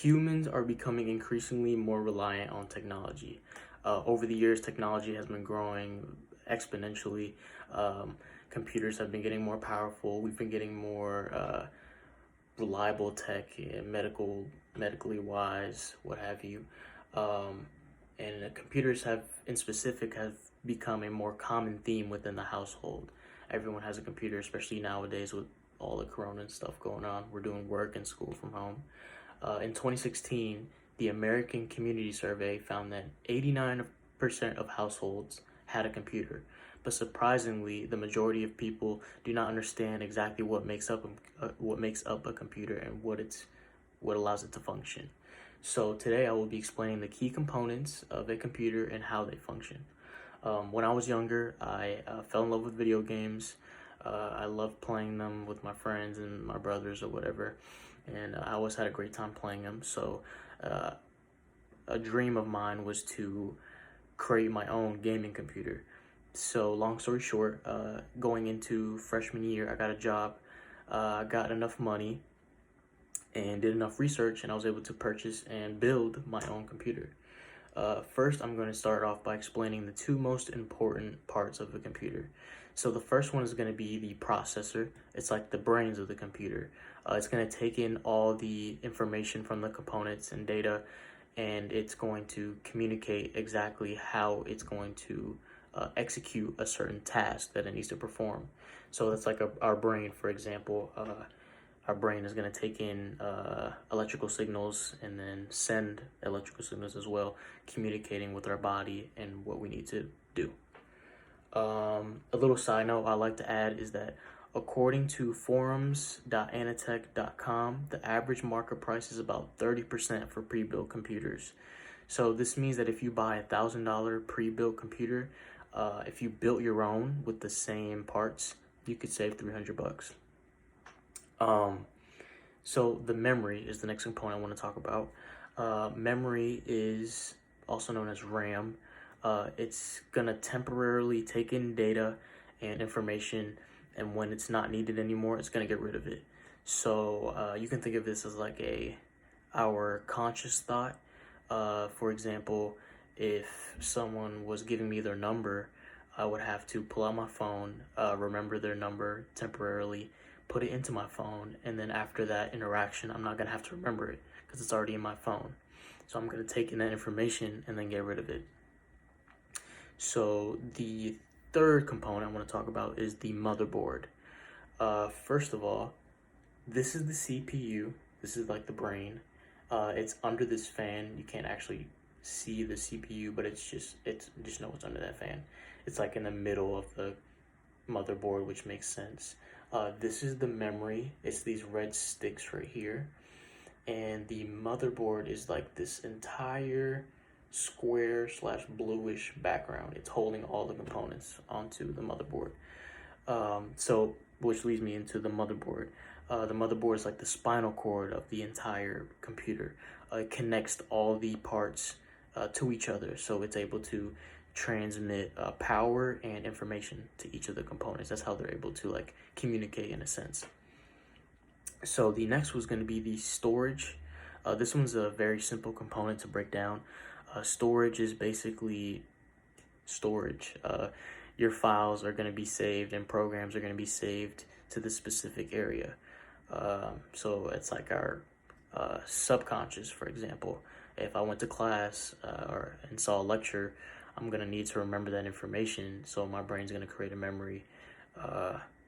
Humans are becoming increasingly more reliant on technology. Over the years, technology has been growing exponentially. Um, Computers have been getting more powerful. We've been getting more reliable tech, medically wise, what have you. Um, and computers have, in specific, have become a more common theme within the household. Everyone has a computer, especially nowadays with all the corona and stuff going on. We're doing work and school from home. In 2016, the American Community Survey found that 89% of households had a computer. But surprisingly, the majority of people do not understand exactly what makes up a computer and what allows it to function. So today I will be explaining the key components of a computer and how they function. When I was younger, I fell in love with video games. I loved playing them with my friends and my brothers or whatever, and I always had a great time playing them. So uh, a dream of mine was to create my own gaming computer. So long story short, going into freshman year, I got a job, got enough money, and did enough research, and I was able to purchase and build my own computer. First, I'm going to start off by explaining the two most important parts of a computer. So the first one is going to be the processor. It's like the brains of the computer. It's going to take in all the information from the components and data, and it's going to communicate exactly how it's going to execute a certain task that it needs to perform. So that's like our brain, for example. Our brain is going to take in electrical signals and then send electrical signals as well, communicating with our body and what we need to do. A little side note I like to add is that according to forums.anatech.com, the average market price is about 30% for pre-built computers. So this means that if you buy $1,000 pre-built computer, if you built your own with the same parts, you could save $300. So the memory is the next component I want to talk about. Memory is also known as RAM. It's gonna temporarily take in data and information, and when it's not needed anymore, it's gonna get rid of it. So you can think of this as like our conscious thought. For example, if someone was giving me their number, I would have to pull out my phone, remember their number temporarily, put it into my phone, and then after that interaction, I'm not gonna have to remember it because it's already in my phone. So I'm gonna take in that information and then get rid of it. So the third component I want to talk about is the motherboard. First of all, this is the CPU. This is like the brain. It's under this fan. You can't actually see the CPU, but it's just know what's under that fan. It's like in the middle of the motherboard, which makes sense. This is the memory. It's these red sticks right here. And the motherboard is like this entire square slash bluish background. It's holding all the components onto the motherboard. So which leads me into the motherboard. The motherboard is like the spinal cord of the entire computer. It connects all the parts to each other, so it's able to transmit power and information to each of the components. That's how they're able to like communicate in a sense. So the next was going to be the storage. This one's a very simple component to break down. Storage is basically storage. Your files are going to be saved and programs are going to be saved to the specific area. So it's like our subconscious, for example. If I went to class and saw a lecture, I'm going to need to remember that information, so my brain's going to create a memory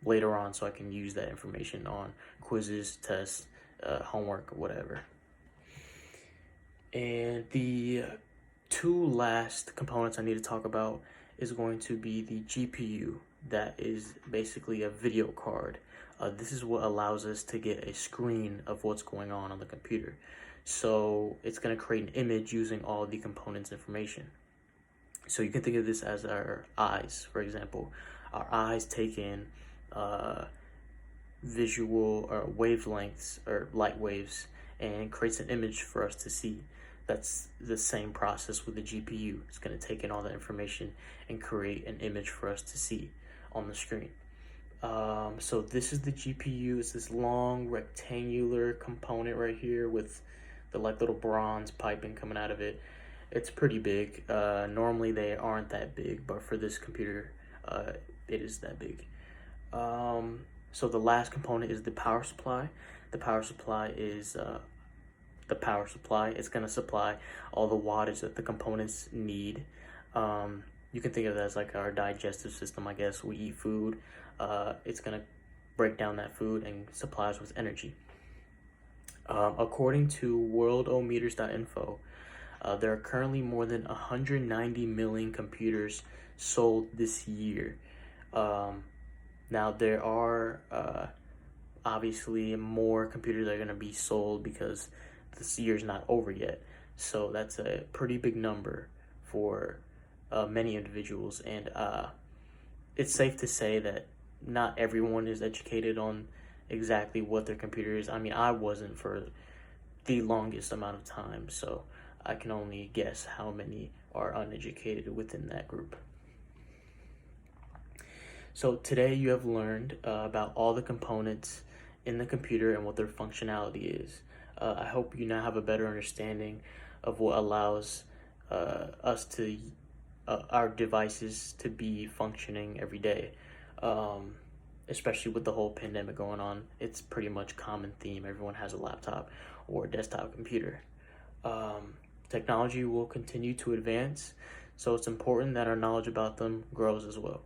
later on so I can use that information on quizzes, tests, homework, or whatever. And the two last components I need to talk about is going to be the GPU. That is basically a video card. This is what allows us to get a screen of what's going on the computer. So it's going to create an image using all the components information. So you can think of this as our eyes, for example. Our eyes take in visual or wavelengths or light waves and creates an image for us to see. That's the same process with the GPU. It's going to take in all that information and create an image for us to see on the screen. So this is the GPU. It's this long rectangular component right here with the like little bronze piping coming out of it. It's pretty big. Normally they aren't that big, but for this computer, it is that big. So the last component is the power supply. The power supply is the power supply. It's going to supply all the wattage that the components need. You can think of it as like our digestive system, I guess. We eat food. It's going to break down that food and supply us with energy. According to worldometers.info, there are currently more than 190 million computers sold this year. Now, there are obviously more computers that are going to be sold because this year's not over yet. So that's a pretty big number for many individuals. And it's safe to say that not everyone is educated on exactly what their computer is. I mean, I wasn't for the longest amount of time, so I can only guess how many are uneducated within that group. So today you have learned about all the components in the computer and what their functionality is. I hope you now have a better understanding of what allows our devices to be functioning every day. Especially with the whole pandemic going on, it's pretty much common theme. Everyone has a laptop or a desktop computer. Technology will continue to advance, so it's important that our knowledge about them grows as well.